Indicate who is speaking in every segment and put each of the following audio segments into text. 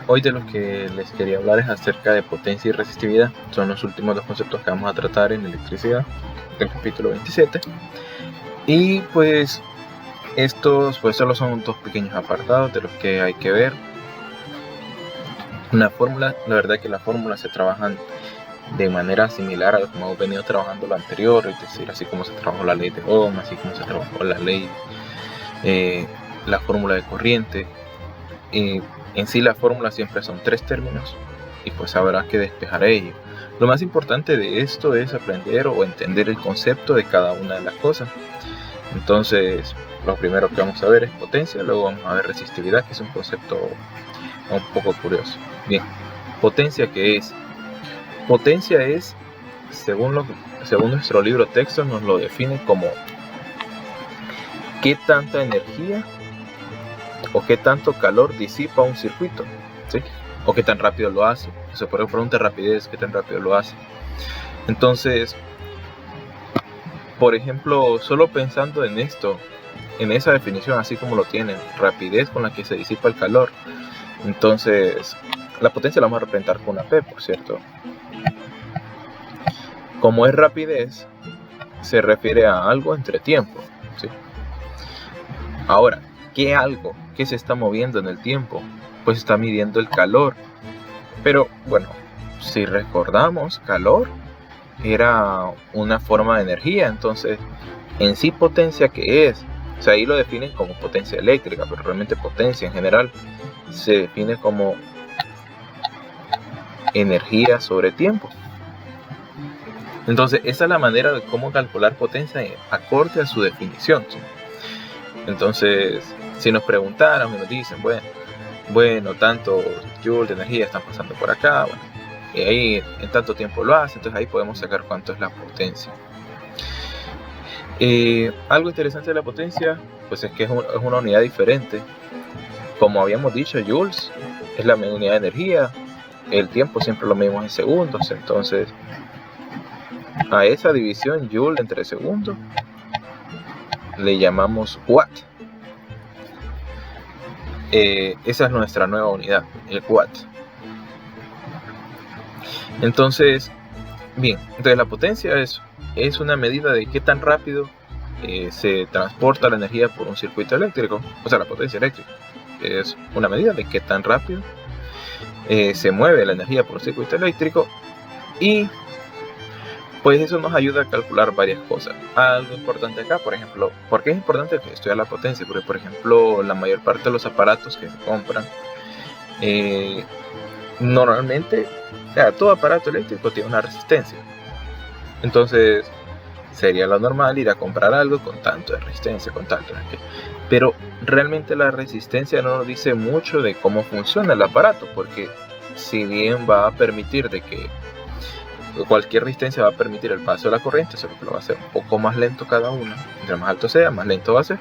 Speaker 1: Hoy de lo que les quería hablar es acerca de potencia y resistividad. Son los últimos dos conceptos que vamos a tratar en electricidad del capítulo 27. Y pues estos pues solo son dos pequeños apartados de los que hay que ver. Una fórmula, la verdad que las fórmulas se trabajan de manera similar a lo que hemos venido trabajando lo anterior, es decir, así como se trabajó la ley de Ohm, así como se trabajó la ley, la fórmula de corriente. En sí la fórmula siempre son tres términos y pues habrá que despejar ello. Lo más importante de esto es aprender o entender el concepto de cada una de las cosas. Entonces, lo primero que vamos a ver es potencia, luego vamos a ver resistividad, que es un concepto un poco curioso. Bien, potencia, ¿qué es? Potencia es, según nuestro libro texto, nos lo define como qué tanta energía o qué tanto calor disipa un circuito, ¿sí? O qué tan rápido lo hace. Se puede preguntar rapidez, qué tan rápido lo hace. Entonces, por ejemplo, solo pensando en esto, en esa definición, así como lo tienen, rapidez con la que se disipa el calor, entonces la potencia la vamos a representar con una P, por cierto. Como es rapidez, se refiere a algo entre tiempo, ¿sí? Ahora, ¿qué algo que se está moviendo en el tiempo? Pues está midiendo el calor. Pero bueno, si recordamos, calor era una forma de energía. Entonces, en sí potencia, ¿qué es? O sea, ahí lo definen como potencia eléctrica, pero realmente potencia en general se define como energía sobre tiempo. Entonces, esa es la manera de cómo calcular potencia acorde a su definición, ¿sí? Entonces, si nos preguntaran y nos dicen, bueno, tantos joules de energía están pasando por acá, bueno, y ahí en tanto tiempo lo hace, entonces ahí podemos sacar cuánto es la potencia. Algo interesante de la potencia, pues es que es una unidad diferente. Como habíamos dicho, joules es la unidad de energía, el tiempo siempre lo medimos en segundos, entonces a esa división joule entre segundos le llamamos watt. Esa es nuestra nueva unidad, el watt. Entonces, bien, entonces la potencia es una medida de qué tan rápido se transporta la energía por un circuito eléctrico. O sea, la potencia eléctrica es una medida de qué tan rápido se mueve la energía por un circuito eléctrico. Y pues eso nos ayuda a calcular varias cosas. Algo importante acá, por ejemplo, ¿por qué es importante estudiar la potencia? Porque, por ejemplo, la mayor parte de los aparatos que se compran, normalmente, todo aparato eléctrico tiene una resistencia. Entonces, sería lo normal ir a comprar algo con tanto de resistencia, con tanto de... Pero realmente la resistencia no nos dice mucho de cómo funciona el aparato, porque si bien va a permitir de que cualquier resistencia va a permitir el paso de la corriente, solo que lo va a hacer un poco más lento cada uno. Entre más alto sea, más lento va a ser.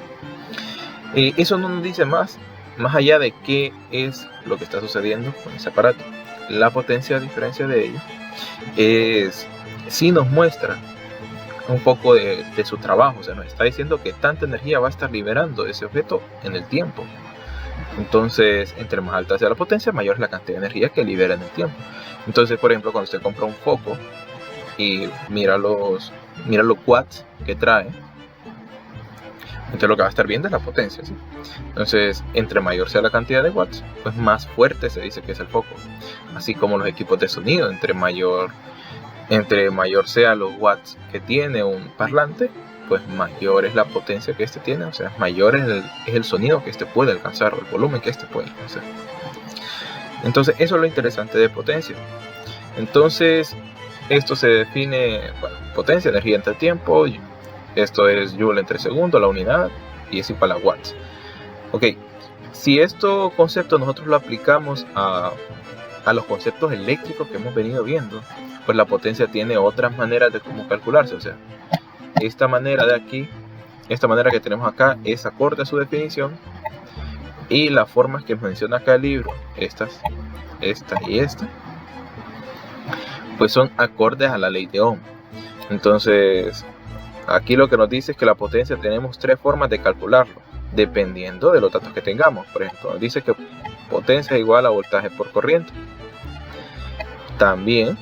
Speaker 1: Y eso no nos dice más allá de qué es lo que está sucediendo con ese aparato. La potencia, a diferencia de ello, sí nos muestra un poco de su trabajo. O sea, nos está diciendo que tanta energía va a estar liberando ese objeto en el tiempo. Entonces, entre más alta sea la potencia, mayor es la cantidad de energía que libera en el tiempo. Entonces, por ejemplo, cuando usted compra un foco y mira los watts que trae, entonces lo que va a estar viendo es la potencia, ¿sí? Entonces, entre mayor sea la cantidad de watts, pues más fuerte se dice que es el foco. Así como los equipos de sonido, entre mayor sea los watts que tiene un parlante, pues mayor es la potencia que este tiene, o sea, mayor es el sonido que este puede alcanzar, o el volumen que este puede alcanzar. Entonces, eso es lo interesante de potencia. Entonces, esto se define, potencia, energía entre tiempo, esto es joule entre segundo, la unidad, y es igual a watts. Ok, si este concepto nosotros lo aplicamos a los conceptos eléctricos que hemos venido viendo, pues la potencia tiene otras maneras de cómo calcularse. O sea, esta manera de aquí, esta manera que tenemos acá, es acorde a su definición, y las formas que menciona acá el libro, esta y esta, pues son acordes a la ley de Ohm. Entonces, aquí lo que nos dice es que la potencia tenemos tres formas de calcularlo, dependiendo de los datos que tengamos. Por ejemplo, nos dice que potencia es igual a voltaje por corriente. También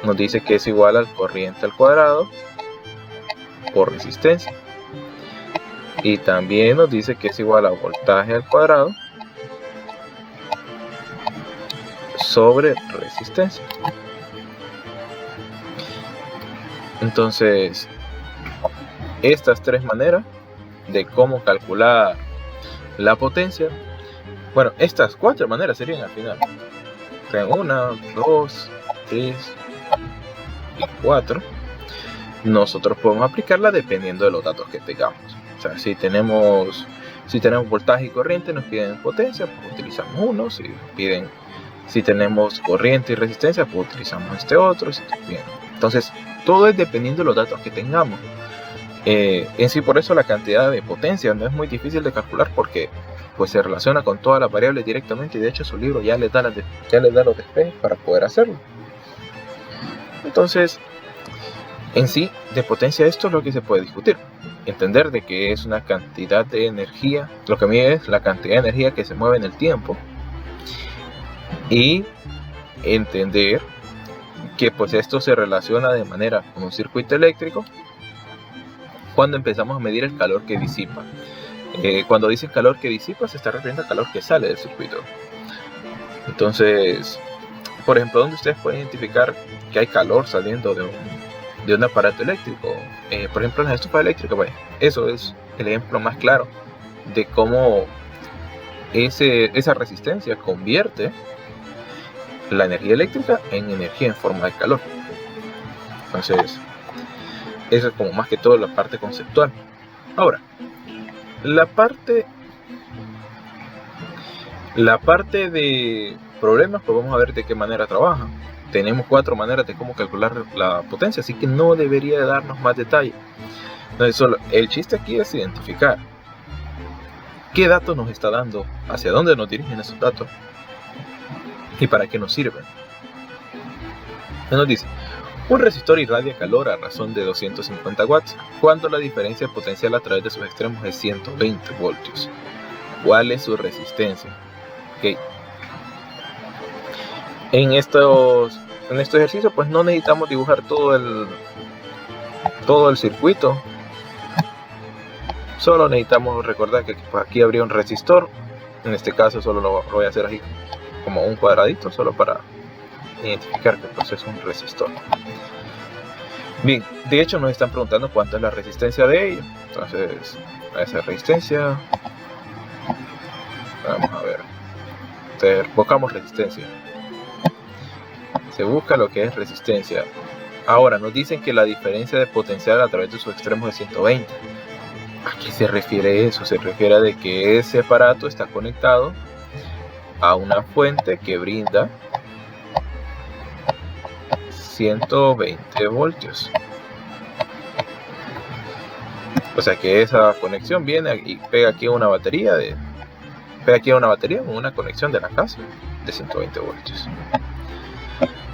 Speaker 1: nos dice que es igual al corriente al cuadrado por resistencia. Y también nos dice que es igual a voltaje al cuadrado sobre resistencia. Entonces, estas tres maneras de cómo calcular la potencia, bueno, estas cuatro maneras serían al final. O sea, 1, 2, 3 y 4. Nosotros podemos aplicarla dependiendo de los datos que tengamos. O sea, si tenemos voltaje y corriente, nos piden potencia, pues utilizamos uno. Si tenemos corriente y resistencia, pues utilizamos este otro. Bien. Entonces, todo es dependiendo de los datos que tengamos. En sí, por eso la cantidad de potencia no es muy difícil de calcular, porque pues se relaciona con todas las variables directamente, y de hecho su libro ya les da los despejos para poder hacerlo. Entonces, en sí, de potencia, esto es lo que se puede discutir. Entender de que es una cantidad de energía, lo que mide es la cantidad de energía que se mueve en el tiempo, y entender que pues esto se relaciona de manera con un circuito eléctrico cuando empezamos a medir el calor que disipa. Cuando dice calor que disipa, se está refiriendo al calor que sale del circuito. Entonces, por ejemplo, donde ustedes pueden identificar que hay calor saliendo de un aparato eléctrico, por ejemplo, en la estufa eléctrica, pues, eso es el ejemplo más claro de cómo esa resistencia convierte la energía eléctrica en energía en forma de calor. Entonces, eso es como más que todo la parte conceptual. Ahora, la parte de problemas, pues vamos a ver de qué manera trabaja. Tenemos 4 maneras de cómo calcular la potencia, así que no debería darnos más detalle. Entonces, el chiste aquí es identificar qué datos nos está dando, hacia dónde nos dirigen esos datos y para qué nos sirven. Nos dice: un resistor irradia calor a razón de 250 watts cuando la diferencia potencial a través de sus extremos es 120 voltios. ¿Cuál es su resistencia? Okay. En estos ejercicios, pues no necesitamos dibujar todo el circuito. Solo necesitamos recordar que aquí habría un resistor. En este caso solo lo voy a hacer así como un cuadradito, solo para identificar que pues es un resistor. Bien, de hecho nos están preguntando cuánto es la resistencia de ello. Entonces, esa resistencia, vamos a ver, buscamos resistencia. Se busca lo que es resistencia. Ahora nos dicen que la diferencia de potencial a través de sus extremos es 120. ¿A qué se refiere eso? Se refiere a de que ese aparato está conectado a una fuente que brinda 120 voltios. O sea que esa conexión viene y pega aquí a una batería con una conexión de la casa de 120 voltios.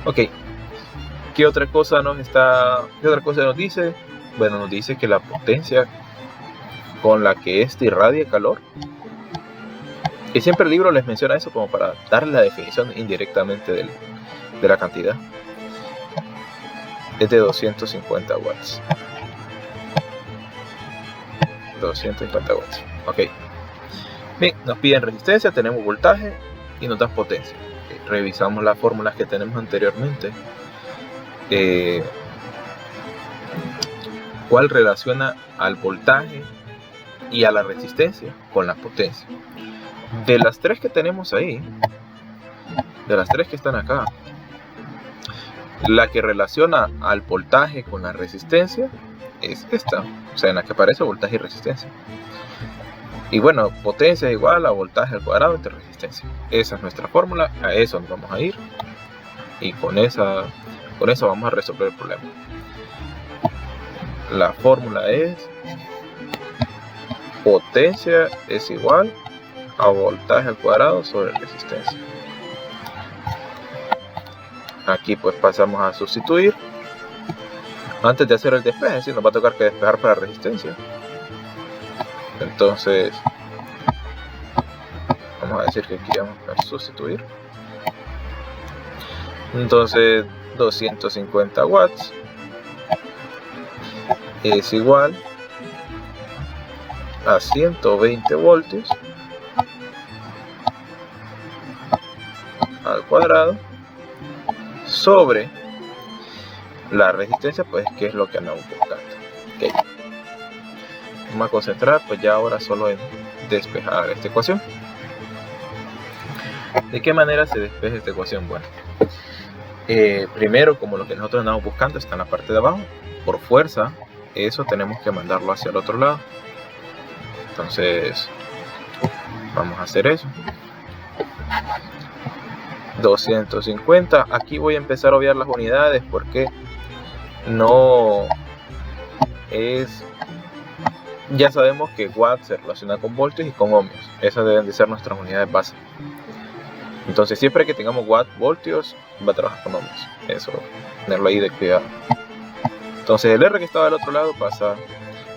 Speaker 1: Ok, ¿qué otra cosa nos dice? Bueno, nos dice que la potencia con la que este irradia calor, y siempre el libro les menciona eso como para darle la definición indirectamente de la cantidad, es de 250 watts. 250 watts. Ok. Bien, nos piden resistencia, tenemos voltaje y nos dan potencia. Revisamos las fórmulas que tenemos anteriormente. ¿Cuál relaciona al voltaje y a la resistencia con la potencia? De las tres que tenemos ahí, de las tres que están acá, la que relaciona al voltaje con la resistencia es esta, o sea, en la que aparece voltaje y resistencia. Y bueno, potencia es igual a voltaje al cuadrado entre resistencia. Esa es nuestra fórmula, a eso nos vamos a ir, y con eso vamos a resolver el problema. La fórmula es: potencia es igual a voltaje al cuadrado sobre resistencia. Aquí pues pasamos a sustituir. Antes de hacer el despeje, ¿sí? Nos va a tocar que despejar para resistencia. Entonces, vamos vamos a decir que queremos sustituir. Entonces 250 watts es igual a 120 voltios al cuadrado sobre la resistencia, pues que es lo que andamos buscando. Okay. Vamos a concentrar pues ya ahora solo en despejar esta ecuación. ¿De qué manera se despeja esta ecuación? Bueno, primero, como lo que nosotros andamos buscando está en la parte de abajo, por fuerza eso tenemos que mandarlo hacia el otro lado. Entonces vamos a hacer eso. 250, aquí voy a empezar a obviar las unidades porque no es, ya sabemos que watts se relaciona con voltios y con ohmios. Esas deben de ser nuestras unidades base. Entonces siempre que tengamos watts, voltios, va a trabajar con ohmios. Eso, tenerlo ahí de cuidado. Entonces el R que estaba del otro lado pasa,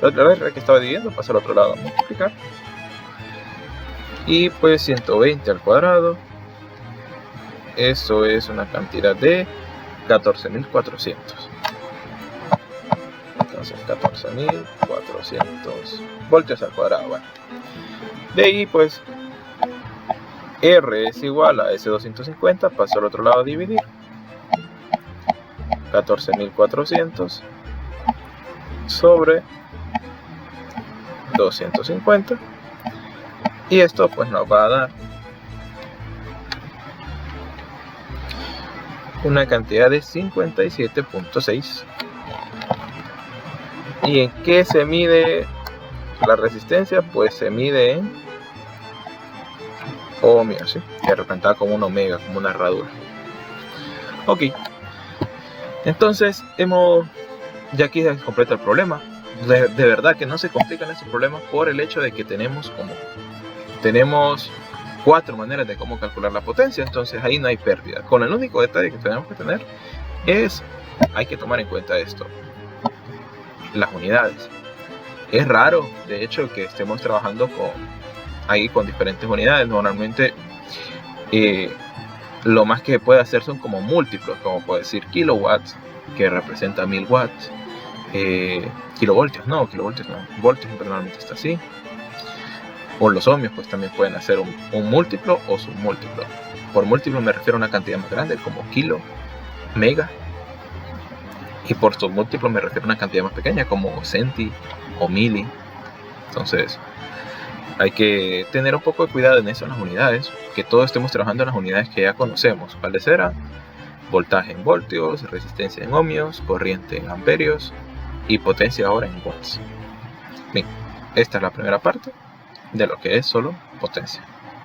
Speaker 1: el R que estaba dividiendo pasa al otro lado a multiplicar. Y pues 120 al cuadrado, eso es una cantidad de 14.400. Entonces 14.400 voltios al cuadrado. Bueno, de ahí pues R es igual a ese 250, paso al otro lado a dividir. 14.400 sobre 250, y esto pues nos va a dar una cantidad de 57.6. ¿Y en qué se mide la resistencia? Pues se mide en ohmios, ¿sí? Que representada como un omega, como una herradura. Ok, entonces ya aquí se completa el problema. De verdad que no se complican estos problemas por el hecho de que tenemos 4 maneras de cómo calcular la potencia. Entonces ahí no hay pérdida. Con el único detalle que tenemos que tener es, hay que tomar en cuenta esto: las unidades. Es raro, de hecho, que estemos trabajando con diferentes unidades. Normalmente lo más que puede hacer son como múltiplos, como puede decir kilowatts, que representa 1000 watts. Kilovoltios no, voltios normalmente está así. O los ohmios pues también pueden hacer un múltiplo o submúltiplo. Por múltiplo me refiero a una cantidad más grande como kilo, mega, y por submúltiplo me refiero a una cantidad más pequeña como centi o mili. Entonces hay que tener un poco de cuidado en eso, en las unidades, que todos estemos trabajando en las unidades que ya conocemos. ¿Cuáles serán? Voltaje en voltios, resistencia en ohmios, corriente en amperios y potencia ahora en watts. Bien, esta es la primera parte de lo que es solo potencia.